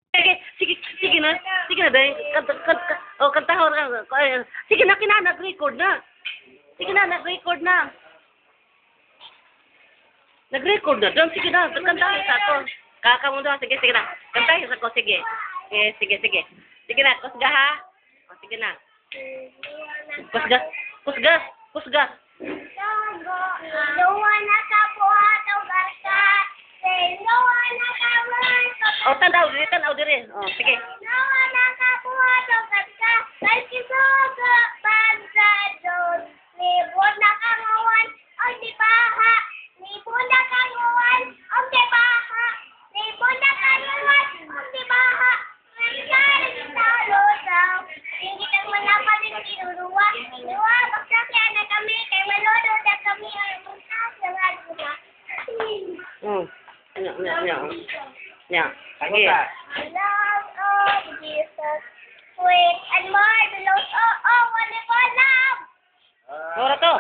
Sige, sige, sige na. Sige na, dahil. Kantahon ka. Sige na, nag-record na. Sige na, nag-record na. Nag-record na doon. Sige na, kantahin sa ako. Kakamundo, sige na. Kantahin sa ako, sige. Sige. Sige na, kusga ha. Sige na. Kusga. Tanaw diri. Sige. Yeah. Love of Jesus, sweet and marvelous. Oh, wonderful love. Ora to.